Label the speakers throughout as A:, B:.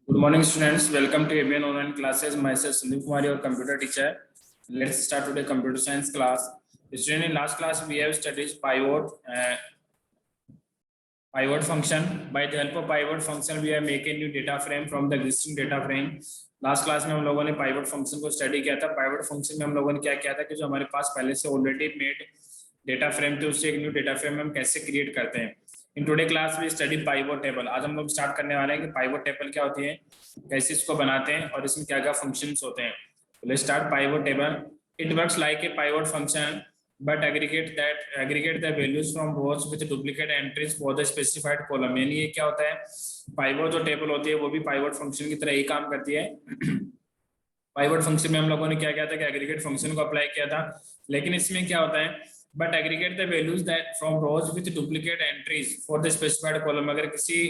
A: Good morning, students. Welcome to ABN online classes. Myself Sunil Kumar, your computer teacher. Let's start today computer science class. Student, in last class we have studied pivot function. By the help of pivot function, we have make a new data frame from the existing data frame. Last class में हम लोगों ने pivot function को study किया था. Pivot function में हम लोगों ने क्या किया था कि जो हमारे पास पहले से ऑलरेडी मेड डेटा फ्रेम थे उससे एक न्यू डेटा फ्रेम हम कैसे क्रिएट करते हैं. In today class we study pivot table. आज हम लोग स्टार्ट करने वाले हैं कि पाइवट टेबल क्या होती है, कैसे इसको बनाते हैं और इसमें क्या क्या फंक्शंस होते हैं. Let's start pivot table. It works like a pivot function but aggregate the values from rows with duplicate entries for the specified column. यानी ये क्या होता है, पाइवट जो टेबल होती है वो भी पाइवट फंक्शन की तरह ही काम करती है. पाइवट फंक्शन में हम लोगों ने क्या किया था कि एग्रीगेट फंक्शन को अप्लाई किया था, लेकिन इसमें क्या होता है but aggregate the values that from rows with duplicate entries for the specified column. अगर किसी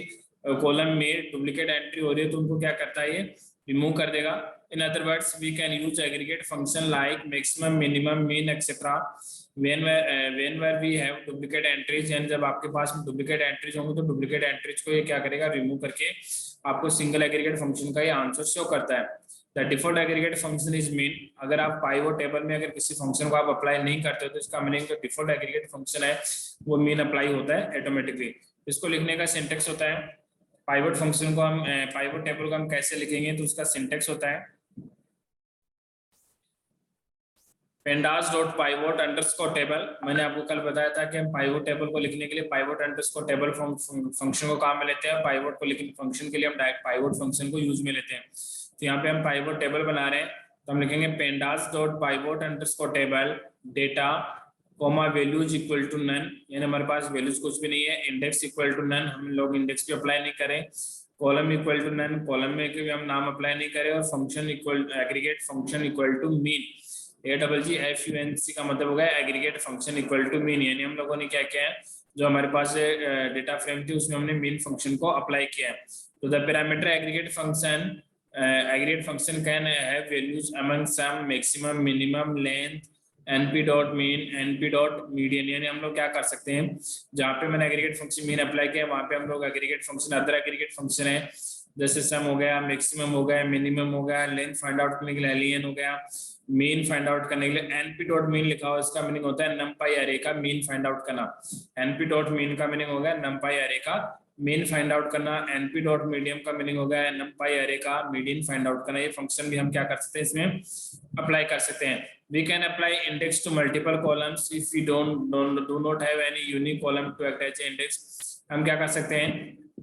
A: कॉलम में डुप्लीकेट एंट्री हो रही है तो उनको क्या करता है, ये रिमूव कर देगा. In other words, we can use aggregate function like maximum, minimum, mean, etc. Whenever we have duplicate entries, यानी जब आपके पास duplicate entries होंगे तो duplicate entries को ये क्या करेगा, रिमूव करके आपको सिंगल एग्रीगेट फंक्शन का ये आंसर शो करता है. The default aggregate function is mean. अगर आप पाइवट टेबल में अगर किसी फंक्शन को आप अप्लाई नहीं करते हो तो इसका मीनिंग जो डिफॉल्ट एग्रीगेट फंक्शन है वो मीन अप्लाई होता है ऑटोमेटिकली. इसको लिखने का सिंटेक्स होता है, पाइवट फंक्शन को हम पाइवट टेबल को हम कैसे लिखेंगे तो उसका सिंटेक्स होता है pandas dot pivot underscore table. मैंने आपको कल बताया था कि हम पाइवट टेबल को लिखने के लिए पाइवट अंडरस्कोर टेबल फंक्शन को काम में लेते हैं, पाइवट को लिखने फंक्शन के लिए हम डायरेक्ट पाइवट फंक्शन को यूज में लेते हैं. तो यहाँ पे हम पाइवट टेबल बना रहे हैं तो हम लिखेंगे pandas dot pivot underscore table data comma values equal to none. यानी हमारे पास वैल्यूज कुछ भी नहीं है, इंडेक्स इक्वल टू नन, हम लोग इंडेक्स भी अप्लाई नहीं करें, column equal to none, column में भी हम नाम अप्लाई नहीं करें, और function equal aggregate function equal to mean. AGGFUNC का मतलब होगा aggregate function equal to mean. यानी हम लोगों ने क्या किया है, जो हमारे पास डेटा फ्रेम थी उसमें हमने मीन फंक्शन को अप्लाई किया है. तो the parameter aggregate function can have values among sum maximum minimum length np dot mean np dot median. यानी हम लोग क्या कर सकते हैं, जहाँ पे मैंने एग्रीगेट फंक्शन मीन अप्लाई किया वहाँ पे हम लोग aggregate function other aggregate function है जैसे सम हो गया, मैक्सिमम हो गया, मिनिमम हो गया, लेंथ फाइंड आउट करने के लिए एलियन हो गया, मीन फाइंड आउट करने के लिए np डॉट मीन लिखा हुआ, इसका मीनिंग होता है नमपाई अरे का मीन फाइंड आउट करना. np डॉट मीन का मीनिंग हो गया नमपाई अरे का मीन फाइंड आउट करना. np डॉट मीडियम का मीनिंग हो गया नमपाई अरे का मीडियन फाइंड आउट करना. ये फंक्शन भी हम क्या कर सकते हैं, इसमें अप्लाई कर सकते हैं. We can apply index to multiple columns if we do not have any unique column to act as index. हम क्या कर सकते हैं,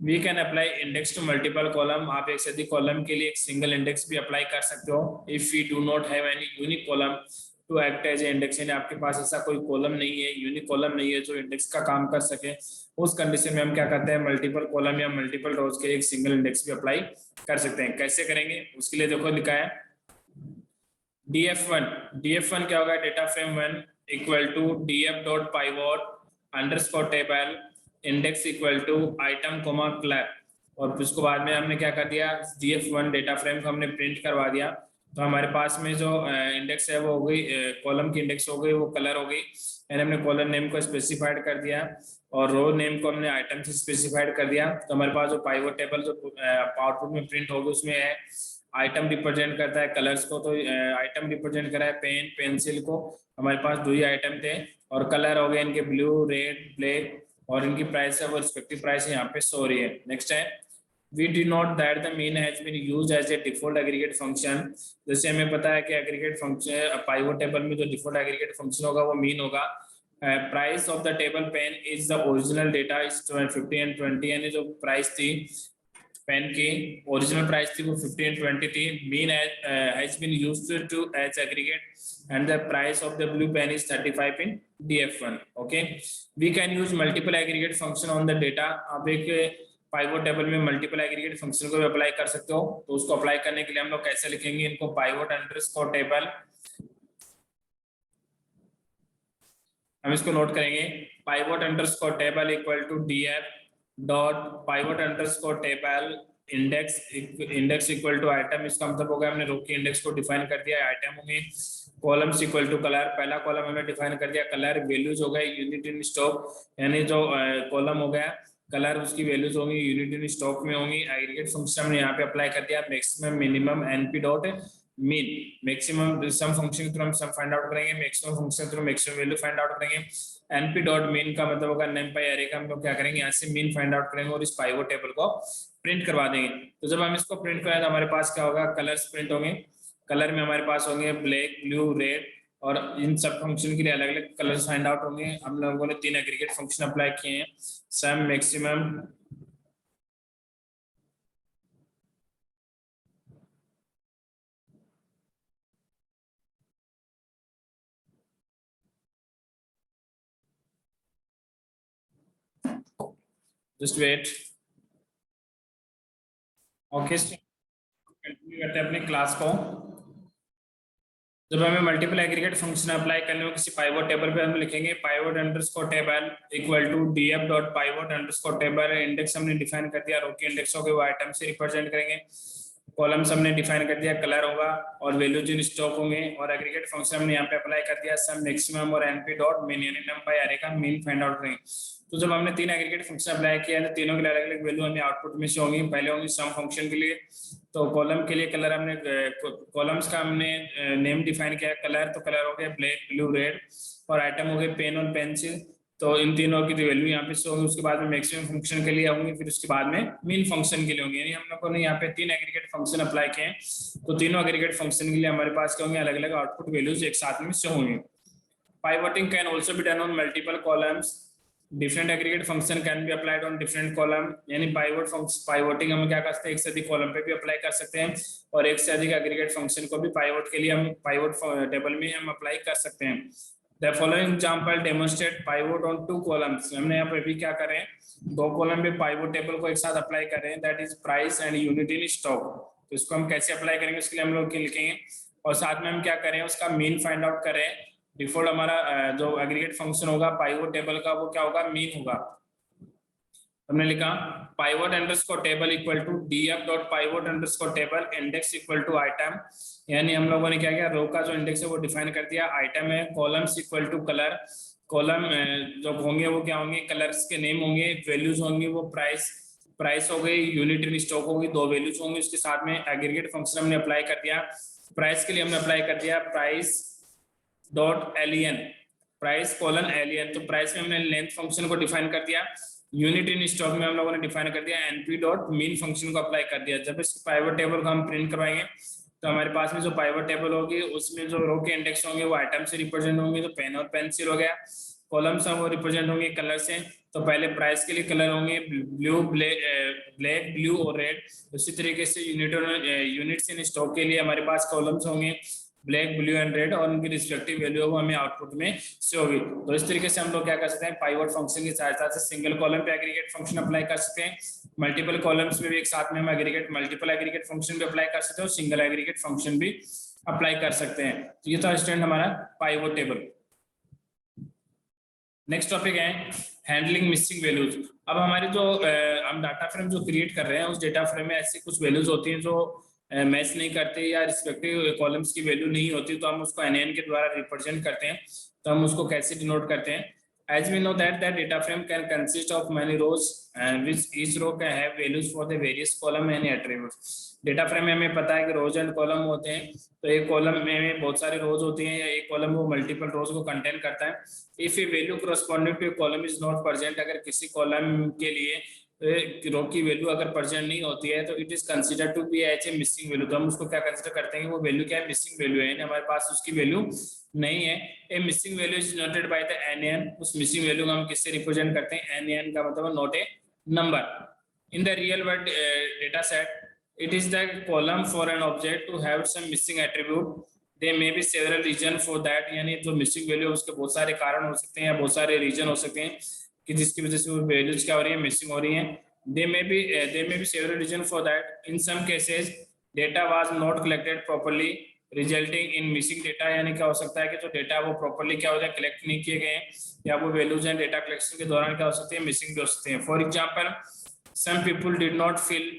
A: we can apply index to multiple column. आप एक से अधिक कॉलम के लिए एक सिंगल इंडेक्स भी अप्लाई कर सकते हो. If we do not have any unique column to act as index, यानी आपके पास ऐसा कोई कॉलम नहीं है, यूनिक कॉलम नहीं है जो इंडेक्स का काम कर सके, उस कंडीशन में हम क्या करते हैं, मल्टीपल कॉलम या मल्टीपल रोज के एक सिंगल इंडेक्स भी अप्लाई कर सकते हैं. कैसे करेंगे उसके लिए देखो लिखा है df1 क्या होगा, data frame 1 equal to df dot pivot underscore table index equal to item comma clap. और उसको बाद में हमने क्या कर दिया, df1 डेटा फ्रेम को हमने प्रिंट करवा दिया. तो हमारे पास में जो इंडेक्स है वो हो गई, कॉलम की इंडेक्स हो गई, वो कलर हो गई. यानी हमने कॉलम नेम को स्पेसिफाइड कर दिया और रो नेम को हमने आइटम से स्पेसिफाइड कर दिया. तो हमारे पास जो पाइवट टेबल जो आउटपुट में प्रिंट होगी उसमें है आइटम रिप्रेजेंट करता है कलर्स को. तो आइटम रिप्रेजेंट करा है पेन पेंसिल को, हमारे पास दो ही आइटम थे, और कलर हो गए इनके ब्लू रेड ब्लैक, और इनकी प्राइस है वो रिस्पेक्टिव प्राइस यहाँ पे सो रही है. नेक्स्ट है we do not that the mean has been used as a default aggregate function. जैसे हमें पता है कि एग्रीगेट फंक्शन पाइवट टेबल में जो डिफॉल्ट एग्रीगेट फंक्शन होगा वो मीन होगा. Price of the table pen is the original data is 50 and 20. यानी जो प्राइस थी पेन की ओरिजिनल प्राइस थी वो 50 and 20 थी. Mean has been used to as aggregate and the price of the blue pen is 35 in df1. Okay, we can use multiple aggregate function on the data. अब एक pivot table में multiple aggregate function को भी apply कर सकते हो. तो उसको अप्लाई करने के लिए हम लोग कैसे लिखेंगे इनको, पाइवट अंडरस्कोर टेबल, हम इसको नोट करेंगे, pivot underscore table equal to df dot pivot underscore table index equal to item. इसका मतलब होगा हमने रो के इंडेक्स को डिफाइन कर दिया, आइटम होंगे, कॉलम्स इक्वल टू कलर, पहला कॉलम हमने डिफाइन कर दिया कलर, वैल्यूज हो गए यूनिट इन स्टॉक, यानी जो कॉलम हो गया कलर उसकी वैल्यूज होंगी, यूनिट इन स्टॉक में होंगी। एग्रीगेट फंक्शन हमने यहाँ पे अप्लाई कर दिया, maximum minimum NP dot mean. Maximum सम फंक्शन के थ्रू हम सम फाइंड आउट करेंगे, मैक्सिमम फंक्शन के through maximum value find out करेंगे। एनपी डॉट मीन का मतलब होगा numpy एरे का हम लोग क्या करेंगे, यहाँ से मीन फाइंड आउट करेंगे और इस पाइवोट टेबल को प्रिंट करवा देंगे। तो जब हम इसको प्रिंट कराएं तो हमारे पास क्या होगा, कलर्स प्रिंट होंगे। कलर में हमारे पास होंगे ब्लैक, ब्लू, रेड, और इन सब फंक्शन के लिए अलग अलग कलर्स फाइंड आउट होंगे। हम लोगों ने 3 एग्रीगेट फंक्शन अप्लाई किए हैं, sum, maximum, just wait. Okay, continue करते हैं अपनी क्लास को। जब हमें मल्टीपल एग्रीगेट फंक्शन अप्लाई करने हो किसी पाइवोट टेबल पे, हम लिखेंगे pivot underscore table equal to df dot pivot underscore table. Index हमने डिफाइन कर दिया, रो के इंडेक्स हो गए वो आइटम से रिप्रेजेंट करेंगे। कॉलम्स हमने डिफाइन कर दिया, कलर होगा और वैल्यूज इन स्टॉक होंगे। और एग्रीगेट फंक्शन हमने यहाँ पे अप्लाई कर दिया, सम, मैक्सिमम और एनपी डॉट मीन, यानी numpy एरे का मीन फाइंड आउट करेंगे। तो जब हमने 3 एग्रीगेट फंक्शन अप्लाई किया है तो तीनों के लिए अलग अलग वैल्यू हमें आउटपुट में से होंगी। पहले होंगी सम फंक्शन के लिए, तो कॉलम के लिए कलर हमने कॉलम्स का हमने नेम डिफाइन किया, कलर, तो कलर हो गया ब्लैक, ब्लू, रेड, और आइटम हो गए पेन और पेंसिल। तो इन तीनों की वैल्यू यहाँ पे शो होगी। उसके बाद में मैक्सिमम फंक्शन के लिए होंगी, फिर उसके बाद में मीन फंक्शन के लिए होंगे। यानी हम लोगों ने यहाँ पे 3 एग्रीगेट फंक्शन अप्लाई किए हैं, तो तीनों एग्रीगेट फंक्शन के लिए हमारे पास क्या होंगे, अलग अलग आउटपुट वैल्यूज एक साथ में शो होंगे। Pivoting can also be done on multiple columns. Different aggregate function can be applied on different column. यानी pivoting हम क्या कर सकते हैं, एक से अधिक कॉलम पे भी अप्लाई कर सकते हैं, और एक से अधिक एग्रीगेट फंक्शन को भी पाइवोट के लिए हम पाइवोट टेबल में हम अप्लाई कर सकते हैं। The following example demonstrate pivot on 2 columns. हमने यहाँ पे भी क्या करें, 2 कॉलम में पाइवोट टेबल को एक साथ अप्लाई कर रहे हैं, that is price and unit in stock. तो इसको हम कैसे अप्लाई करेंगे, उसके लिए हम लोग लिखेंगे, और साथ में हम क्या करें, उसका मीन फाइंड आउट करें। डिफॉल्ट हमारा जो एग्रीगेट फंक्शन होगा पाइवोट टेबल का, वो क्या होगा, मीन होगा। हमने लिखा pivot underscore table equal to df dot pivot underscore table index equal to item. यानी हम लोगों ने क्या किया, रो का जो इंडेक्स है वो डिफाइन कर दिया, आइटम है, columns equal to colour, column जो होंगे वो क्या होंगे, कलर्स के नेम होंगे, वैल्यूज होंगी वो प्राइस हो गई, यूनिट इन स्टॉक होगी, 2 वैल्यूज होंगी। उसके साथ में एग्रीगेट फंक्शन हमने अप्लाई कर दिया। प्राइस के लिए हमने अप्लाई कर दिया price dot alien, price colon alien. तो प्राइस में हमने लेंथ फंक्शन को डिफाइन कर दिया। यूनिट इन स्टॉक में हम लोगों ने डिफाइन कर दिया एनपी डॉट मीन फंक्शन को अप्लाई कर दिया। जब इस पाइवोट टेबल को हम प्रिंट करवाएंगे तो हमारे पास में जो पाइवोट टेबल होगी उसमें जो रो के इंडेक्स होंगे वो आइटम से रिप्रेजेंट होंगे, तो पेन और पेंसिल हो गया। कॉलम्स हैं वो रिप्रेजेंट होंगे कलर से, तो पहले प्राइस के लिए कलर होंगे ब्लू, ब्लैक, ब्लू और रेड। उसी तरीके से यूनिट्स इन स्टॉक के लिए हमारे पास कॉलम्स होंगे ब्लैक, ब्लू एंड रेड, और उनकी रिस्पेक्टिव वैल्यू वो हमें आउटपुट में से होगी। तो इस तरीके से हम लोग क्या कर सकते हैं, पाइवोट फंक्शन की सहायता से सिंगल कॉलम पे एग्रीगेट फंक्शन अप्लाई कर सकते हैं, मल्टीपल कॉलम्स में भी एक साथ में हम मल्टीपल एग्रीगेट फंक्शन भी अप्लाई कर सकते हैं, और सिंगल एग्रीगेट फंक्शन भी अप्लाई कर सकते हैं। तो ये था स्टूडेंट हमारा पाइवोट टेबल। नेक्स्ट टॉपिक है हैंडलिंग मिसिंग वैल्यूज। अब हमारी जो हम डाटा फ्रेम जो क्रिएट कर रहे हैं उस डाटा फ्रेम में ऐसी कुछ वैल्यूज होती हैं जो मैच नहीं करते या रिस्पेक्टिव कॉलम्स की वैल्यू नहीं होती, तो हम उसको एन के द्वारा रिप्रेजेंट करते हैं। तो हम उसको कैसे डिनोट करते हैं, as we know that data frame can consist of many rows and which each row can have values for the various column and attributes। Data frame में हमें पता है कि रोज एंड कॉलम होते हैं, तो एक कॉलम में बहुत सारे रोज होती हैं या एक कॉलम वो मल्टीपल रोज को कंटेन करता है। If A value corresponding to a column is not present, अगर किसी कॉलम के लिए रो की वैल्यू अगर प्रेजेंट नहीं होती है तो it is consider to be as a missing value. तो हम उसको क्या कंसीडर करते हैं कि वो वैल्यू क्या है, मिसिंग वैल्यू है, हमारे पास उसकी वैल्यू नहीं है। A missing value is noted by the N, उस मिसिंग वैल्यू को हम किससे रिप्रेजेंट करते हैं, एन का मतलब not a number. In the real world data set it is the column for an object to have some missing attribute, they may be several reason for that. यानी जो missing value है उसके बहुत सारे कारण हो सकते हैं या बहुत सारे रीजन हो सकते हैं कि जिसकी वजह से वो वैल्यूज क्या हो रही है, मिसिंग हो रही है। There may be several reasons for that. In some cases, data was not collected properly, resulting in missing data। यानी क्या हो सकता है कि जो डेटा वो प्रॉपर्ली क्या हो जाए, कलेक्ट नहीं किए गए, या वो वैल्यूज हैं डेटा कलेक्शन के दौरान क्या हो सकते हैं, मिसिंग भी हो सकते हैं। For example, some people did not fill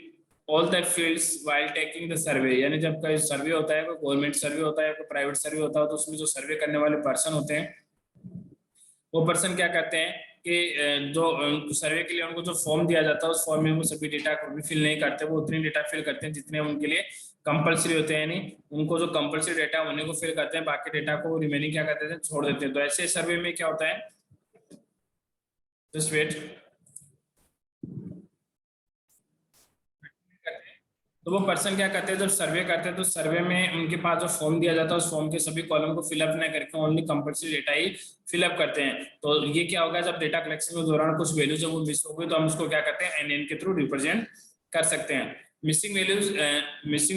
A: all the fields while taking the survey। यानी जब कोई सर्वे होता है, कोई गवर्नमेंट सर्वे होता है, कोई प्राइवेट सर्वे होता है, तो उसमें जो सर्वे करने वाले पर्सन होते हैं वो पर्सन क्या करते हैं कि जो सर्वे के लिए उनको जो फॉर्म दिया जाता है उस फॉर्म में वो सभी डेटा को भी फिल नहीं करते, वो उतनी डेटा फिल करते हैं जितने उनके लिए कंपलसरी होते हैं, यानी उनको जो कंपलसरी डेटा है उन्हीं को फिल करते हैं, बाकी डेटा को रिमेनिंग क्या करते हैं, छोड़ देते हैं। तो ऐसे सर्वे में क्या होता है, जस्ट वेट, तो वो पर्सन क्या करते हैं जब सर्वे करते हैं तो सर्वे में उनके पास जो फॉर्म दिया जाता है उस फॉर्म के सभी कॉलम को फिलअप न करके ओनली कंपल्सरी डेटा ही फिलअप करते हैं। तो ये क्या होगा, जब डेटा कलेक्शन के दौरान कुछ वैल्यू जब वो मिस हो गई तो हम उसको क्या करते हैं, एनएन के थ्रू रिप्रेजेंट कर सकते हैं। Missing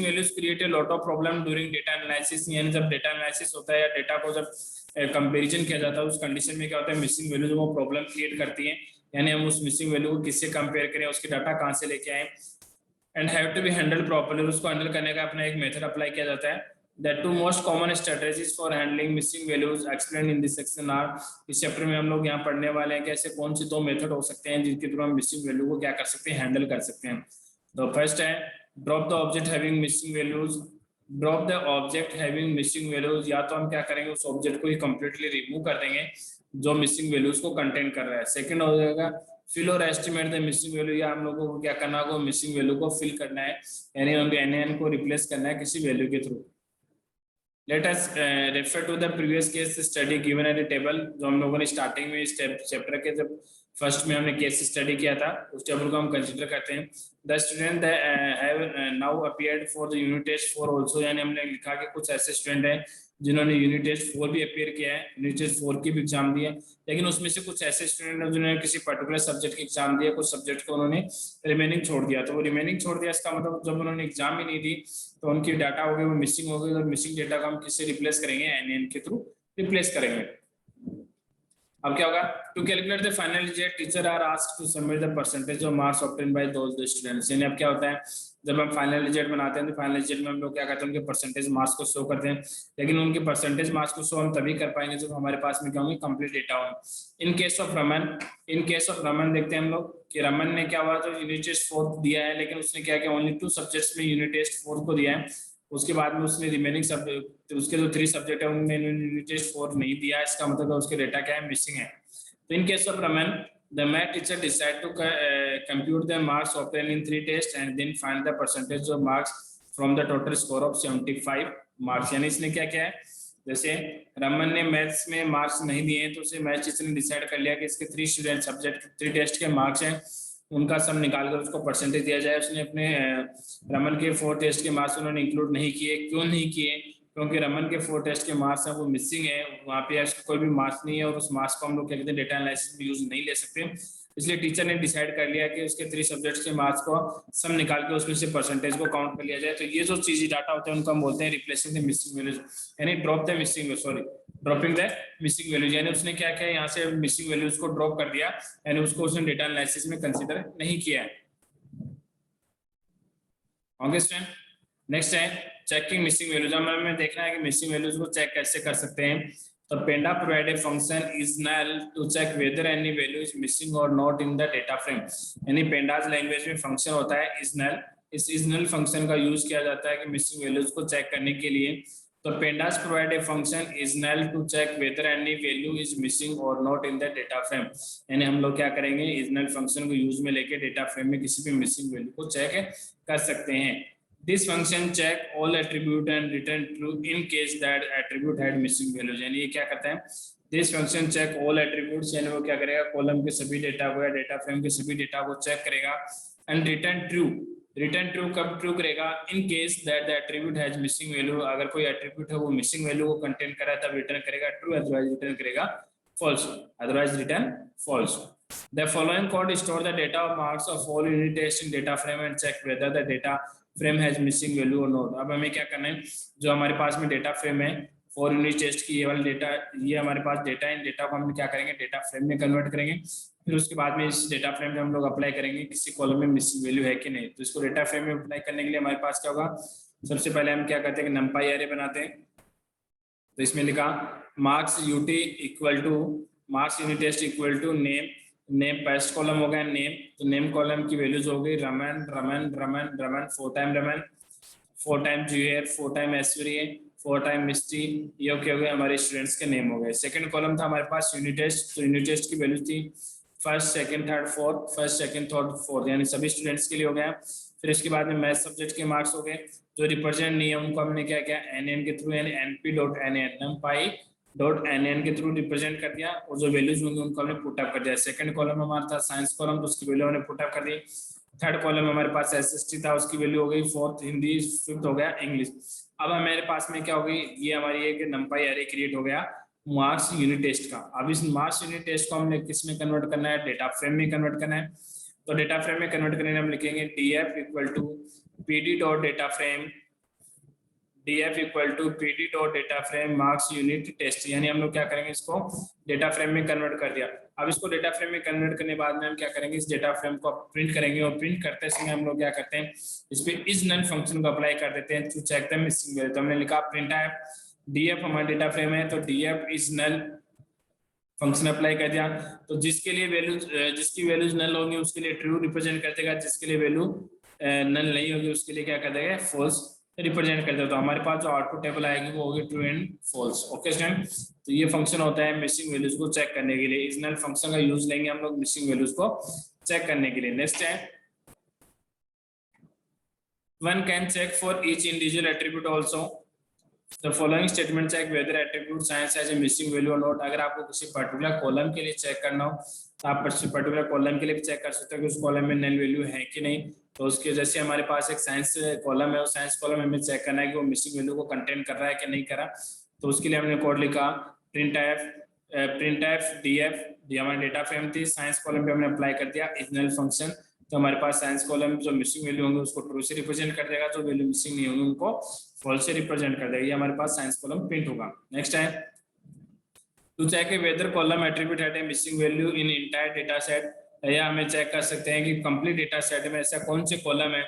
A: values create a lot of problem during data analysis, यानी जब डेटा एनालिसिस होता है या डेटा को जब कंपेरिजन किया जाता है उस कंडीशन में क्या होता है, मिसिंग वैल्यूज वो प्रॉब्लम क्रिएट करती है, यानी हम उस मिसिंग वैल्यू को किससे कंपेयर करें, उसकी डाटा कहाँ से लेके आए, and have to be handle properly, उसको हैंडल करने का अपना एक मेथड अप्लाई किया जाता है। That two most common strategies for handling missing values explain in this section are, इस चैप्टर में हम लोग यहाँ पढ़ने वाले हैं कि ऐसे कौन से दो मेथड हो सकते हैं जिनके थ्रू हम मिसिंग वैल्यू को क्या कर सकते हैं, हैंडल कर सकते हैं। तो फर्स्ट है drop the object having missing values, drop the object having missing values, या तो हम क्या करेंगे उस ऑब्जेक्ट को ही कंप्लीटली रिमूव कर देंगे जो मिसिंग वैल्यूज को कंटेन कर रहा है। सेकंड हो जाएगा फिल और एस्टिमेट द मिसिंग वैल्यू, या हम लोगों को क्या करना होगा, मिसिंग वैल्यू को फिल करना है, यानी हम एनएन को रिप्लेस करना है किसी वैल्यू के थ्रू। Let us refer to the previous case study given at the table, जो हम लोगों ने स्टार्टिंग में इस चैप्टर के जब फर्स्ट में हमने केस स्टडी किया था उस टेबल को हम कंसीडर करते हैं। The student have now appeared for the unit test 4 also, यानी हमने लिखा कि कुछ ऐसे स्टूडेंट हैं जिन्होंने यूनिट टेस्ट 4 भी अपीयर किया है, यूनिट टेस्ट 4 की भी एग्जाम दी है, लेकिन उसमें से कुछ ऐसे स्टूडेंट हैं जिन्होंने किसी पर्टिकुलर सब्जेक्ट की एग्जाम दी है, कुछ सब्जेक्ट को उन्होंने रिमेनिंग छोड़ दिया। तो वो रिमेनिंग छोड़ दिया इसका मतलब जब उन्होंने एग्जाम ही नहीं दी तो उनकी डाटा हो गई वो मिसिंग हो गई, और मिसिंग डेटा को हम किससे रिप्लेस करेंगे, एनएन के थ्रू रिप्लेस करेंगे। अब क्या होगा, to calculate the final result teacher are asked to submit the percentage of marks obtain by those students, यानी अब क्या होता है जब हम फाइनल रिजल्ट बनाते हैं तो फाइनल रिजल्ट में हम लोग क्या करते हैं, उनके परसेंटेज मार्क्स को शो करते हैं, लेकिन उनके परसेंटेज मार्क्स को शो हम तभी कर पाएंगे जब हमारे पास में क्या होंगे, कंप्लीट डेटा हो। इन केस ऑफ रमन देखते हैं हम लोग कि रमन ने क्या हुआ, तो यूनिट टेस्ट 4 दिया है, लेकिन उसने क्या किया, ओनली 2 सब्जेक्ट्स में यूनिट टेस्ट 4 को दिया है, उसके बाद में उसने रिमेनिंग सब्जेक्ट उसके जो 3 सब्जेक्ट है उनमें यूनिट टेस्ट 4 नहीं दिया, इसका मतलब उसके डेटा क्या है, मिसिंग है। तो in case of Raman, the math teacher decide to compute the marks obtained in 3 tests and then find the percentage of marks from the total score of 75 marks, यानी इसने क्या किया है, जैसे रमन ने मैथ्स में मार्क्स नहीं दिए हैं तो उसे मैथ्स टीचर ने डिसाइड कर लिया कि इसके 3 स्टूडेंट सब्जेक्ट 3 टेस्ट के मार्क्स हैं, उनका सब निकाल कर उसको परसेंटेज दिया जाए। उसने अपने रमन के 4 टेस्ट के मार्क्स उन्होंने इंक्लूड नहीं किए, क्यों नहीं किए, क्योंकि रमन के 4 टेस्ट के मार्क्स हैं वो मिसिंग है, वहाँ पे इसका कोई भी मार्क्स नहीं है और उस मार्क्स को हम लोग क्या कहते हैं डेटा एनालिसिस में यूज नहीं ले सकते, इसलिए टीचर ने डिसाइड कर लिया कि उसके 3 सब्जेक्ट्स के मार्क्स को सब निकाल के उसमें से परसेंटेज को काउंट कर लिया जाए। तो ये जो चीज डाटा होते हैं उनको हम बोलते हैं रिप्लेसिंग द मिसिंग वैल्यूज, यानी ड्रॉपिंग द मिसिंग वैल्यूज, यानी उसने क्या किया, यहाँ से मिसिंग वैल्यूज को ड्रॉप कर दिया, यानी उसको उसने डेटा एनालिसिस में कंसिडर नहीं किया है। नेक्स्ट है चेकिंग मिसिंग वैल्यूज, हमें देखना है कि मिसिंग वैल्यूज को चेक कैसे कर सकते हैं। तो panda provide a function is null to check whether any value is missing और not in the data frame, यानी पेंडास लैंग्वेज में फंक्शन होता है इज नल, इस इज नल फंक्शन का यूज किया जाता है कि मिसिंग वैल्यूज को चेक करने के लिए। तो pandas provide a function is null to check whether any value is missing और not in the data frame, यानी हम लोग क्या करेंगे, इज नल फंक्शन को यूज में लेके डेटा फ्रेम में किसी भी मिसिंग वैल्यू को चेक कर सकते हैं। This function check all attribute and return true in case that attribute had missing values, यानी ये क्या करता है, this function check all attributes, यानी वो क्या करेगा, कॉलम के सभी डेटा को या डेटा फ्रेम के सभी डेटा को चेक करेगा, and return true कब ट्रू करेगा, in case that the attribute has missing value, अगर कोई attribute है वो missing value को कंटेन कर रहा है तब रिटर्न करेगा ट्रू, अदरवाइज रिटर्न करेगा false, The following code store the data of marks of all unit tests in data frame and check whether the data frame has missing value और note. अब हमें क्या करना है, जो हमारे पास में डेटा फ्रेम है 4 यूनिट टेस्ट की, ये वाला डेटा, ये हमारे पास डेटा है, डेटा को हम क्या करेंगे, डेटा फ्रेम में कन्वर्ट करेंगे, फिर उसके बाद में इस डेटा फ्रेम में हम लोग अप्लाई करेंगे किसी कॉलम में मिसिंग वैल्यू है कि नहीं। तो इसको डेटा फ्रेम में अप्लाई करने के लिए हमारे पास क्या होगा, सबसे पहले हम क्या करते हैं कि नंपाई एरे बनाते हैं। तो इसमें लिखा marks UT equal to marks unit test equal to name first column हो गया नेम, तो नेम कॉलम की वैल्यूज हो गई Raman 4 time Raman, 4 time junior, 4 time Aishwarya, 4 time Misty, ये क्या हो गए हमारे स्टूडेंट्स के नेम हो गए। सेकंड कॉलम था हमारे पास यूनिट टेस्ट, तो यूनिट टेस्ट की वैल्यू थी first second third fourth, first second third fourth, यानी सभी स्टूडेंट्स के लिए हो गया। फिर इसके बाद में मैथ सब्जेक्ट के मार्क्स हो गए। जो रिप्रेजेंट नहीं है उनको हमने क्या किया, एन के थ्रू, यानी np.nn numpy.nn के थ्रू रिप्रेजेंट कर दिया, और जो वैल्यूज होंगे उनको हमने पुट अप कर दिया। सेकंड कॉलम हमारा था साइंस कॉलम, तो उसकी वैल्यू हमने पुट अप कर दी। थर्ड कॉलम हमारे पास एसएसटी था, उसकी वैल्यू हो गई। फोर्थ हिंदी, फिफ्थ हो गया इंग्लिश। अब हमारे पास में क्या हो गई, ये हमारी एक नंपाई एरे क्रिएट हो गया मार्क्स यूनिट टेस्ट का। अब इस मार्क्स यूनिट टेस्ट को हमने किस में कन्वर्ट करना है, डेटा फ्रेम में कन्वर्ट करना है। तो डेटा फ्रेम में कन्वर्ट करने हम लिखेंगे df equal to pd dot data frame, df equal to pd dot data frame marks unit test, यानी हम लोग क्या करेंगे, इसको डेटा फ्रेम में कन्वर्ट कर दिया। अब इसको डेटा फ्रेम में कन्वर्ट करने बाद में हम क्या करेंगे, इस डेटा फ्रेम को प्रिंट करेंगे, और प्रिंट करते समय हम लोग क्या करते हैं, इस पे इस नल फंक्शन को अप्लाई कर देते हैं to check the missing value. तो हमने लिखा प्रिंट df हमारा डेटा फ्रेम है, तो df is null function apply कर दिया। तो जिसके लिए वैल्यूज, जिसकी वैल्यूज नल होंगी उसके लिए ट्रू रिप्रेजेंट कर देगा, जिसके लिए वैल्यू नल नहीं होगी उसके लिए क्या कर देगा, फॉल्स रिप्रेजेंट कर देगा। तो हमारे पास जो आउटपुट टेबल आएगी वो होगी true and false. Okay student, तो ये फंक्शन होता है मिसिंग वैल्यूज को चेक करने के लिए। इस नल फंक्शन का यूज लेंगे हम लोग मिसिंग वैल्यूज को चेक करने के लिए। नेक्स्ट है, one can check for each individual attribute also. The following statement check whether attribute science has a missing value or not. अगर आपको किसी पर्टिकुलर कॉलम के लिए चेक करना हो तो आप पर्टिकुलर कॉलम के लिए भी चेक कर सकते हो कि उस कॉलम में नल वैल्यू है कि नहीं। तो उसके जैसे हमारे पास एक साइंस कॉलम है, उस साइंस कॉलम हमें चेक करना है कि वो मिसिंग वैल्यू को कंटेन कर रहा है कि नहीं कर रहा। तो उसके लिए हमने कोड लिखा प्रिंट एफ df, ये हमारी डेटा फ्रेम थी, साइंस कॉलम पे हमने अप्लाई कर दिया इज नल फंक्शन। तो हमारे पास साइंस कॉलम जो मिसिंग वैल्यू होंगे उसको ट्रू से रिप्रेजेंट कर देगा, जो वैल्यू मिसिंग नहीं होंगे उनको फॉल्स से रिप्रेजेंट कर देगा। ये हमारे पास साइंस कॉलम प्रिंट होगा। नेक्स्ट है to check whether column attribute had a missing value in entire data set. या हमें चेक कर सकते हैं कि कंप्लीट डेटा सेट में ऐसा कौन से कॉलम है,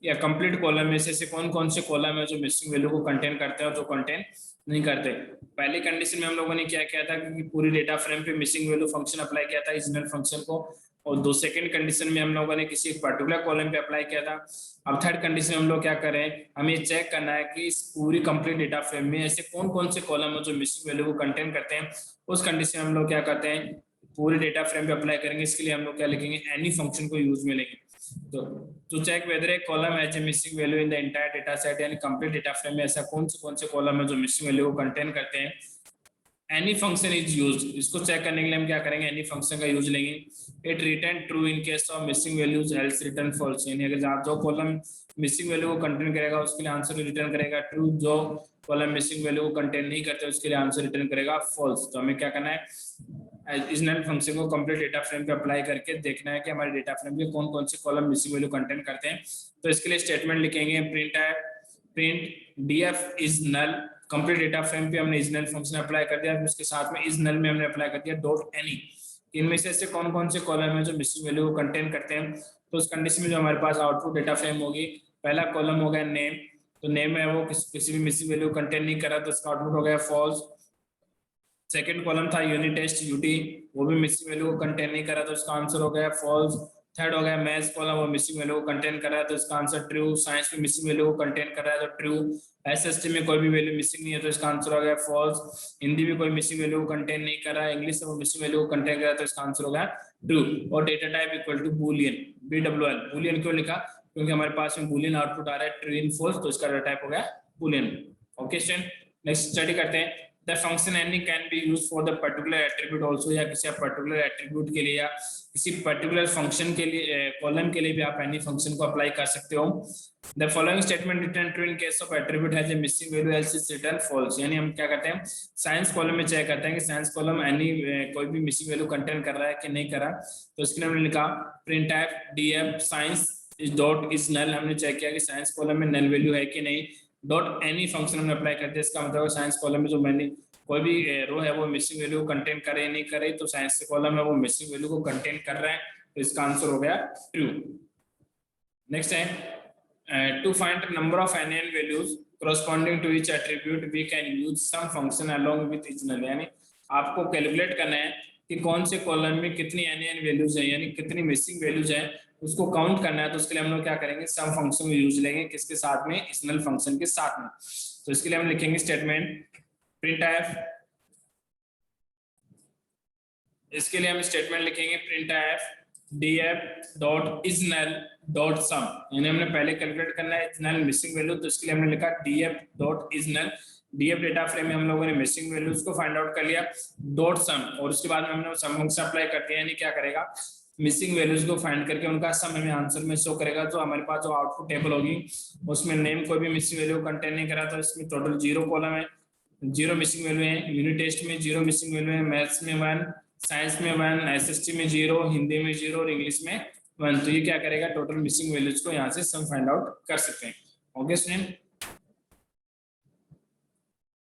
A: या कंप्लीट कॉलम में से कौन कौन से कॉलम है जो मिसिंग वैल्यू को कंटेन करते हैं और जो कंटेन नहीं करते। पहली कंडीशन में हम लोगों ने क्या किया था कि पूरी डेटा फ्रेम पे मिसिंग वैल्यू फंक्शन अप्लाई किया था, इस नल फंक्शन को, और दो सेकंड कंडीशन में हम लोगों ने किसी एक पर्टिकुलर कॉलम पे अप्लाई किया था। अब थर्ड कंडीशन में हम लोग क्या करें, हमें चेक करना है कि इस पूरी कंप्लीट डेटा फ्रेम में ऐसे कौन कौन से कॉलम है जो मिसिंग वैल्यू को कंटेन करते हैं। उस कंडीशन में हम लोग क्या करते हैं, पूरी डेटा फ्रेम पे अप्लाई करेंगे। इसके लिए हम लोग क्या लिखेंगे, एनी फंक्शन को यूज में लेंगे। तो check whether a column has a missing value in the entire data set, यानी कंप्लीट डेटा फ्रेम में ऐसा कौन से कॉलम है जो मिसिंग वैल्यू को कंटेन करते हैं। एनी फंक्शन इज यूज्ड, इसको चेक करने के लिए हम क्या करेंगे, एनी फंक्शन का यूज लेंगे। It return true in case of missing values, else return false, यानी अगर आप जो कॉलम मिसिंग वैल्यू को कंटेन करेगा उसके लिए आंसर रिटर्न करेगा ट्रू, जो कॉलम मिसिंग वैल्यू को कंटेन नहीं करते उसके लिए आंसर रिटर्न करेगा फॉल्स। तो हमें क्या करना है, इस नल फंक्शन को कंप्लीट डेटा फ्रेम पे अप्लाई करके देखना है कि हमारे डेटा फ्रेम में कौन कौन से कॉलम मिसिंग वैल्यू कंटेन करते हैं। तो इसके लिए स्टेटमेंट लिखेंगे print df is null, complete data frame पे हमने इज नल फंक्शन अप्लाई कर दिया, उसके साथ में इज नल में हमने अप्लाई कर दिया डॉट एनी, इनमें से कौन कौन से कॉलम है जो मिसिंग वैल्यू को कंटेन करते हैं। तो उस कंडीशन में जो हमारे पास आउटपुट डेटा फ्रेम होगी, पहला कॉलम हो गया नेम, तो नेम है वो किसी भी मिसिंग वैल्यू कंटेन नहीं कर रहा, तो इसका आउटपुट हो गया फॉल्स। सेकंड कॉलम था यूनिट टेस्ट यूटी, वो भी मिसिंग वैल्यू को कंटेन नहीं कर रहा, तो इसका आंसर हो गया फॉल्स। थर्ड हो गया मैथ्स कॉलम, वो मिसिंग वैल्यू को कंटेन कर रहा है, तो इसका आंसर ट्रू। साइंस में मिसिंग वैल्यू को कंटेन कर रहा है तो ट्रू। एसएसटी में कोई भी वैल्यू मिसिंग नहीं है तो इसका आंसर हो गया फॉल्स। हिंदी में कोई मिसिंग वैल्यू को कंटेन नहीं कर रहा है, इंग्लिश में वो मिसिंग वैल्यू को कंटेन कर रहा है तो इसका आंसर हो गया ट्रू। और data type equal to boolean, BWL, boolean क्यों लिखा, क्योंकि हमारे पास में बूलियन आउटपुट आ रहा है ट्रू इन फॉल्स, तो इसका डेटा टाइप हो गया Boolean. Okay student, next study करते हैं। The function any can be used for the particular attribute also, या किसी पर्टिकुलर एट्रीब्यूट के लिए या किसी पर्टिकुलर फंक्शन के लिए कॉलम के लिए भी आप any फंक्शन को अप्लाई कर सकते हो। The following statement return true in case of attribute has a missing value else is return false, यानी हम क्या करते हैं, साइंस कॉलम में चेक करते हैं कि साइंस कॉलम any कोई भी मिसिंग वैल्यू कंटेन कर रहा है कि नहीं कर रहा। तो इसके लिए हमने लिखा printf df science dot is null, हमने चेक किया कि साइंस कॉलम में नल वैल्यू है कि नहीं। डॉट एनी फंक्शन हमने अप्लाई कर दिया, इसका मतलब साइंस कॉलम में जो मैंने कोई भी रो है वो मिसिंग वैल्यू को कंटेन करे नहीं करे, तो साइंस कॉलम है वो मिसिंग वैल्यू को कंटेन कर रहा है, तो इसका आंसर हो गया ट्रू। नेक्स्ट है to find number of N values corresponding to each attribute we can use some function along with each null, यानी आपको कैलकुलेट करना है कि कौन से कॉलम में कितनी एन वैल्यूज है, यानी कितनी मिसिंग वैल्यूज है, उसको काउंट करना है। तो उसके लिए हम लोग क्या करेंगे, सम फंक्शन को यूज लेंगे, किसके साथ में, इस नल फंक्शन के साथ में। तो इसके लिए हम लिखेंगे स्टेटमेंट printf इसके लिए हम स्टेटमेंट लिखेंगे print F df dot is null dot sum, यानी हमने पहले कैलकुलेट करना है नल मिसिंग वैल्यू, तो इसके लिए हमने लिखा df dot is null. df data frame में हम लोगों ने मिसिंग वैल्यूज को फाइंड आउट कर लिया डॉट सम, और उसके बाद में हमने सम फंक्शन अप्लाई कर दिया, यानी क्या करेगा मिसिंग वैल्यूज को फाइंड करके उनका सम हमें आंसर में शो करेगा। तो हमारे पास जो आउटपुट टेबल होगी उसमें नेम कोई भी मिसिंग वैल्यू कंटेन नहीं करा, तो इसमें टोटल 0 कॉलम है, 0 मिसिंग वैल्यू है, यूनिट टेस्ट में 0 मिसिंग वैल्यू है, मैथ्स में 1, साइंस में 1, एसएसटी में 0, हिंदी में 0 और इंग्लिश में 1। तो ये क्या करेगा टोटल मिसिंग वैल्यूज को यहाँ से सम फाइंड आउट कर सकते हैं। ओके स्टूडेंट,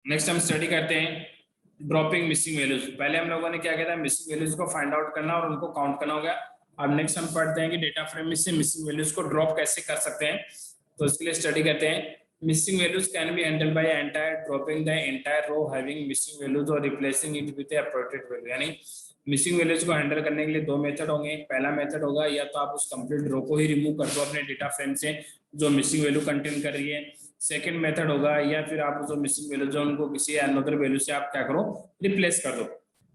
A: नेक्स्ट हम स्टडी करते हैं ड्रॉपिंग मिसिंग वैल्यूज। पहले हम लोगों ने क्या किया था मिसिंग वैल्यूज को फाइंड आउट करना और उनको काउंट करना होगा। अब नेक्स्ट हम पढ़ते हैं कि डेटा फ्रेम में से मिसिंग वैल्यूज को ड्रॉप कैसे कर सकते हैं, तो इसके लिए स्टडी करते हैं। Missing values can be handled by entire dropping the entire row having missing values और replacing it with the appropriate value. यानी मिसिंग वैल्यूज को हैंडल करने के लिए दो मेथड होंगे। पहला मेथड होगा या तो आप उस कंप्लीट रो को ही रिमूव कर दो अपने डेटा फ्रेम से जो मिसिंग वैल्यू कंटेन कर रही है। सेकंड मेथड होगा या फिर आप जो मिसिंग वैल्यू जो उनको किसी अनदर वैल्यू से आप क्या करो रिप्लेस कर दो।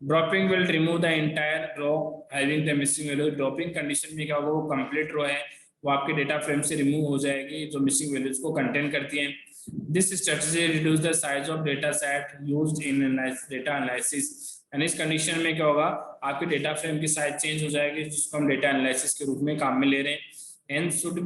A: Dropping will remove the entire row having the missing value. Dropping condition में क्या होगा वो कंप्लीट रो है वो आपके डेटा फ्रेम से रिमूव हो जाएगी जो मिसिंग वैल्यूज को कंटेन करती है। This strategy reduce the size of data set used in data analysis. And इस कंडीशन में क्या होगा आपके डेटा फ्रेम की साइज चेंज हो जाएगी जिसको हम डेटा एनालिसिस के रूप में काम में ले रहे हैं। hence should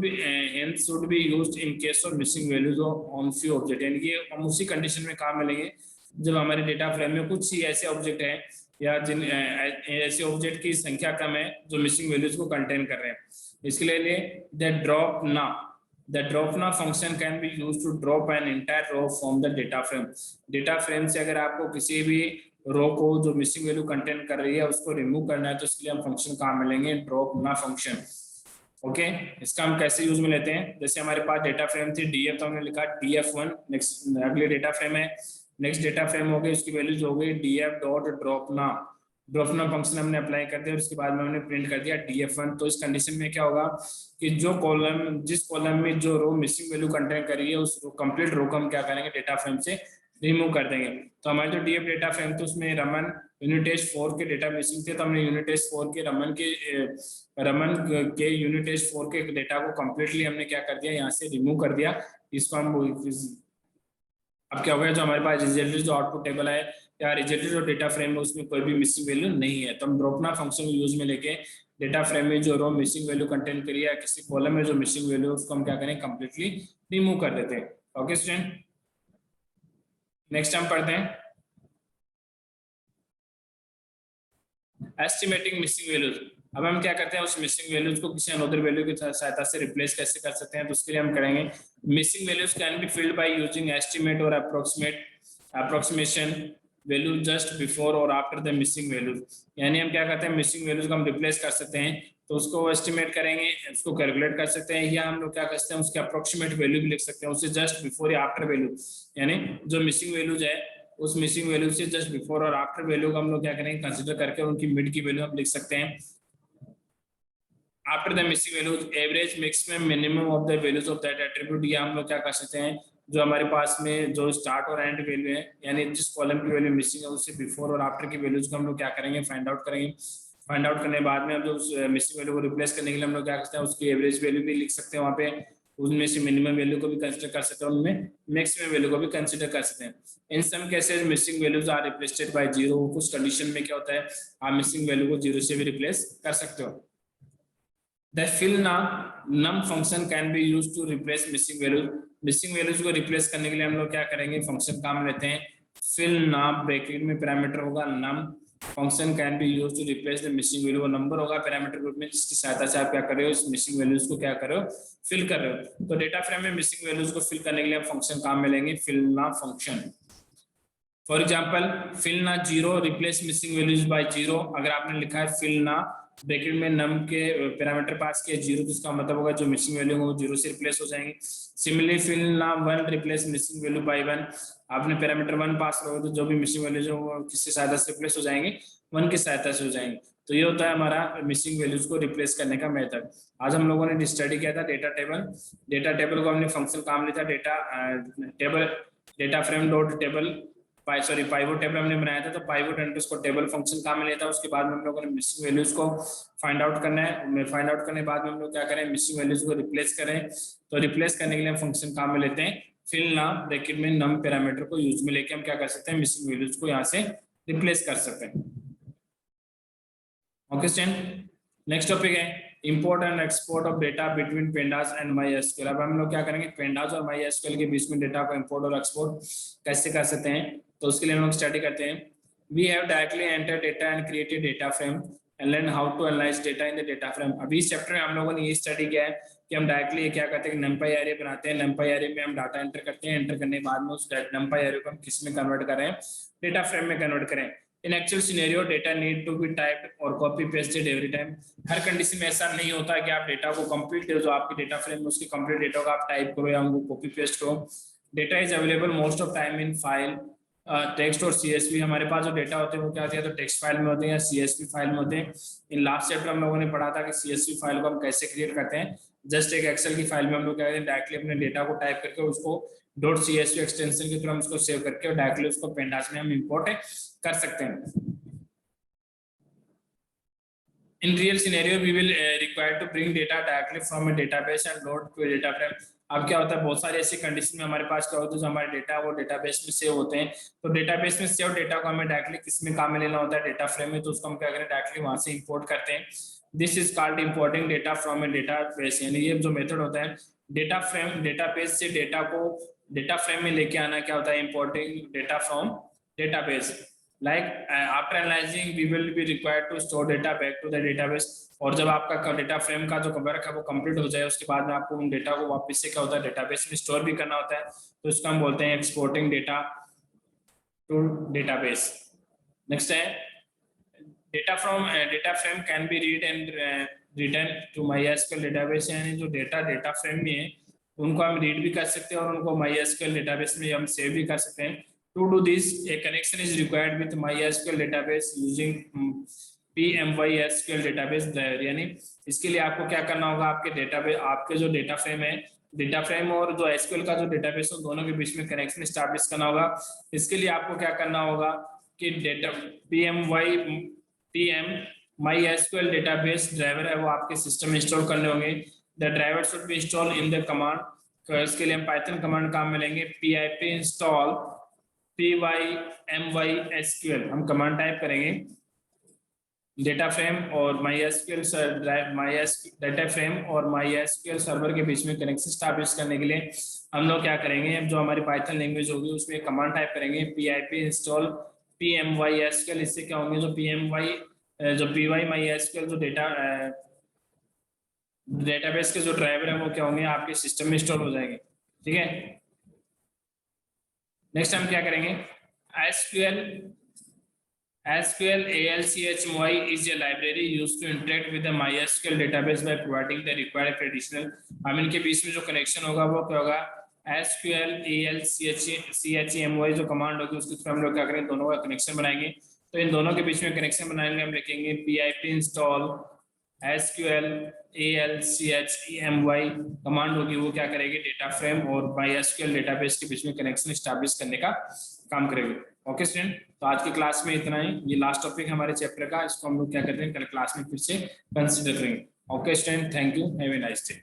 A: be used in case of missing values on few object, यानी कि हम उसी कंडीशन में काम मिलेंगे जब हमारे डेटा फ्रेम में कुछ ही ऐसे ऑब्जेक्ट हैं या जिन ऐसे ऑब्जेक्ट की संख्या कम है जो मिसिंग वैल्यूज को कंटेन कर रहे हैं। इसके लिए the drop na function can be used to drop an entire row from the data frame। Data frame से अगर आपको किसी भी रो को जो मिसिंग वैल्यू कंटेन कर रही है उसको रिमूव करना है तो इसके लिए हम फंक्शन कहाँ मिलेंगे ड्रॉप ना फंक्शन। ओके इसका हम कैसे यूज में लेते हैं, जैसे हमारे पास डेटा फ्रेम थी df तो हमने लिखा df1। नेक्स्ट अगले डेटा फ्रेम है, नेक्स्ट डेटा फ्रेम हो गई उसकी वैल्यूज हो गई df डॉट ड्रॉपना। ड्रॉपना फंक्शन हमने अप्लाई कर दिया और उसके बाद में हमने प्रिंट कर दिया df1। तो इस कंडीशन में क्या होगा कि जो कॉलम जिस कॉलम में जो रो मिसिंग वैल्यू कंटेन कर रही है उस कंप्लीट रो को हम क्या करेंगे डेटा फ्रेम से रिमूव कर देंगे। तो हमारे जो df डेटा फ्रेम तो उसमें रमन यूनिट टेस्ट 4 के डेटा मिसिंग थे तो हमने यूनिट टेस्ट 4 के रमन के यूनिट टेस्ट 4 के डेटा को कंप्लीटली हमने क्या कर दिया यहाँ से रिमूव कर दिया। इसको हम अब क्या हो गया जो हमारे पास रिजल्ट जो आउटपुट टेबल है या रिजल्ट जो डेटा फ्रेम है उसमें कोई भी मिसिंग वैल्यू नहीं है। तो हम ड्रॉपना फंक्शन को यूज में लेके डेटा फ्रेम में जो रो मिसिंग वैल्यू कंटेन करी है किसी कॉलम में जो मिसिंग वैल्यू है उसको हम क्या करें कंप्लीटली रिमूव कर देते हैं। ओके स्टूडेंट, नेक्स्ट हम पढ़ते हैं एस्टिमेटिंग मिसिंग वैल्यूज। अब हम क्या करते हैं उस मिसिंग वैल्यूज को किसी अनदर वैल्यू की सहायता से रिप्लेस कैसे कर सकते हैं, तो उसके लिए हम करेंगे missing values can be filled by using estimate और अप्रोक्सीमेशन वैल्यू जस्ट बिफोर और आफ्टर द मिसिंग वैल्यूज। यानी हम क्या करते हैं मिसिंग वैल्यूज को हम रिप्लेस कर सकते हैं तो उसको एस्टिमेट करेंगे उसको कैलकुलेट कर सकते हैं या हम लोग क्या करते हैं उसके अप्रोक्सीमेट वैल्यू भी लिख सकते हैं उससे जस्ट बिफोर या आफ्टर वैल्यू। यानी जो मिसिंग वैल्यूज है उस मिसिंग वैल्यू से जस्ट बिफोर और आफ्टर वैल्यू को हम लोग क्या करेंगे कंसीडर करके उनकी मिड की वैल्यू हम लिख सकते हैं। After the missing values average maximum minimum of the values of that attribute, या हम लोग क्या कर सकते हैं जो हमारे पास में जो स्टार्ट और एंड वैल्यू है यानी जिस कॉलम की वैल्यू मिसिंग है उससे बिफोर और आफ्टर की वैल्यूज को हम लोग क्या करेंगे फाइंड आउट करेंगे। फाइंड आउट करने के बाद में हम जो मिसिंग वैल्यू को रिप्लेस करने के लिए हम लोग क्या करते हैं उसकी एवरेज वैल्यू भी लिख सकते हैं वहाँ पे, उनमें से मिनिमम वैल्यू को भी कंसीडर कर सकते हैं उनमें मैक्सिमम वैल्यू को भी कंसीडर कर सकते हैं। In some cases missing values are replaced by zero. कुछ कंडीशन में क्या होता है आप मिसिंग वैल्यू को जीरो से भी रिप्लेस कर सकते हो। The fill num function can be used to replace missing values। Missing values को रिप्लेस करने के लिए हम लोग क्या करेंगे फंक्शन काम लेते हैं fill num, ब्रैकेट में पैरामीटर होगा num function can be used to replace the missing value. वो नंबर होगा पैरामीटर ग्रुप में जिसकी सहायता से आप क्या कर रहे हो इस मिसिंग वैल्यूज को क्या कर रहे हो फिल कर रहे हो। तो डेटा फ्रेम में मिसिंग वैल्यूज को फिल करने के लिए फंक्शन काम में लेंगे fill num function. For example fill ना 0 रिप्लेस मिसिंग वैल्यूज बाय 0। अगर आपने लिखा है fill ना ब्रैकेट में नम के पैरामीटर पास किया 0 तो इसका मतलब होगा जो मिसिंग वैल्यू है वो 0 से रिप्लेस हो जाएंगे। सिमिलरली fill ना 1 रिप्लेस मिसिंग वैल्यू बाय 1। आपने पैरामीटर 1 पास करोगे तो जो भी मिसिंग वैल्यूज है वो किससे सहायता से रिप्लेस हो जाएंगे 1 की सहायता से हो जाएंगे। तो ये होता है हमारा मिसिंग वैल्यूज को रिप्लेस करने का मेथड। आज हम लोगों ने स्टडी किया था डेटा टेबल। डेटा टेबल को हमने फंक्शन काम लिया था data frame dot table pivot table हमने बनाया था, तो पाइवट अंडरस्कोर टेबल फंक्शन कहाँ में लेता है, उसके बाद में हम लोगों ने मिसिंग वैल्यूज को फाइंड आउट करना है। फाइंड आउट करने के बाद में हम लोग क्या करें, मिसिंग वैल्यूज को रिप्लेस करें। तो रिप्लेस करने के लिए हम फंक्शन कहाँ में लेते हैं, फिल नाम ब्रैकेट में नम पैरामीटर को यूज में लेके हम क्या कर सकते हैं, मिसिंग वैल्यूज को यहाँ से रिप्लेस कर सकते हैं। ओके स्टूडेंट, नेक्स्ट टॉपिक है import and export of data between pandas and MySQL। अब हम लोग क्या करेंगे, पेंडास और MySQL के बीच में डेटा को इंपोर्ट और एक्सपोर्ट कैसे कर सकते हैं, तो उसके लिए हम लोग स्टडी करते हैं। We have directly enter data and created data frame and learn how to analyse data in the data frame. अभी इस चैप्टर में हम लोगों ने ये स्टडी किया है कि हम डायरेक्टली क्या करते हैं, नंपाई एरे बनाते हैं, नंपाई एरे में हम डाटा एंटर करते हैं, एंटर करने के बाद में उस नंपाई एरे को हम किस में कन्वर्ट करें, डेटा फ्रेम में कन्वर्ट करें। In actual scenario data need to be typed और कॉपी पेस्टेड एवरी टाइम। हर कंडीशन में ऐसा नहीं होता कि आप डेटा को कंप्लीट जो आपकी डेटा फ्रेम में उसकी कंप्लीट डेटा को आप टाइप करो या उनको कॉपी पेस्ट करो। Data is available most of time in file text और CSV। हमारे पास जो डेटा होते हैं वो क्या होते हैं, तो टेक्स्ट फाइल में होते हैं या CSV फाइल में होते हैं। इन लास्ट चैप्टर हम लोगों ने पढ़ा था कि CSV फाइल को हम कैसे क्रिएट करते हैं। जस्ट एक एक्सेल की फाइल में हम लोग क्या करते हैं, डायरेक्टली अपने डेटा को टाइप करके उसको .csv एक्सटेंशन के थ्रू हम उसको सेव करके और डायरेक्टली उसको पेंडास में हम इंपोर्ट कर सकते हैं। In real scenario, we will require to bring data directly from a database and load to a data frame। अब क्या होता है, बहुत सारे ऐसी कंडीशन में हमारे पास क्या होता है, जो हमारे डेटा वो डेटाबेस में सेव होते हैं। तो डेटाबेस में सेव डेटा को हमें डायरेक्टली किस में काम में लेना होता है, डेटा फ्रेम में। तो उसको हम क्या करें, डायरेक्टली वहां से इंपोर्ट करते हैं। This is called importing data from A database. यानी ये जो मेथड होता है डेटा फ्रेम, डेटाबेस से डेटा को डेटा फ्रेम में लेके आना, क्या होता है, importing data from database. Like after analyzing, we will be required to store data back to the database। और जब आपका डेटा फ्रेम का जो वर्क है वो कंप्लीट हो जाए, उसके बाद में आपको उन डेटा को वापस से क्या होता है, डेटाबेस में स्टोर भी करना होता है। तो इसको हम बोलते हैं exporting data to database. Next है data frame can be read and return to MySQL database. यानी जो डेटा फ्रेम में है उनको हम रीड भी कर सकते हैं और उनको MySQL डेटाबेस में हम सेव भी कर सकते हैं। To do this, a connection is required with MySQL database using PMySQL database driver। यानी इसके लिए आपको क्या करना होगा, आपके डेटाबेस, आपके जो डेटा फ्रेम है, डेटा फ्रेम और जो SQL का जो डेटाबेस है, दोनों के बीच में कनेक्शन स्टैब्लिश करना होगा। इसके लिए आपको क्या करना होगा कि डेटा PMySQL database ड्राइवर है वो आपके सिस्टम में इंस्टॉल करने होंगे। The driver should be install in the command. तो इसके लिए हम पाइथन कमांड काम में लेंगे, pip install PYMySQL। हम कमांड टाइप करेंगे, डेटा फ्रेम और MySQL डेटा फ्रेम और MySQL सर्वर के बीच में कनेक्शन स्टैब्लिश करने के लिए हम लोग क्या करेंगे, जो हमारी पाइथन लैंग्वेज होगी उसमें कमांड टाइप करेंगे, pip install PMySQL। इससे क्या होंगे, जो PYMySQL जो डेटाबेस के जो ड्राइवर है वो क्या होंगे, आपके सिस्टम में इंस्टॉल हो जाएंगे। ठीक है, नेक्स्ट हम क्या करेंगे, SQL ALCHMY is a library used to interact with the MySQL database by providing the required conditional। हम इनके बीच में जो कनेक्शन होगा वो क्या होगा, SQL ALCHMY जो कमांड होगी उसके थ्रू हम लोग क्या करेंगे, दोनों का कनेक्शन बनाएंगे। तो इन दोनों के बीच में कनेक्शन बनाएंगे, हम लिखेंगे pip install SQL ALCHMY command होगी वो क्या करेगी, डेटा फ्रेम और MySQL डेटाबेस के बीच में कनेक्शन स्टैब्लिश करने का काम करेगी। ओके स्टूडेंट, तो आज की क्लास में इतना ही। ये लास्ट टॉपिक हमारे चैप्टर का, इसको हम लोग क्या करते हैं, कल क्लास में फिर से कंसीडर करेंगे। Okay student, thank you, have a nice day.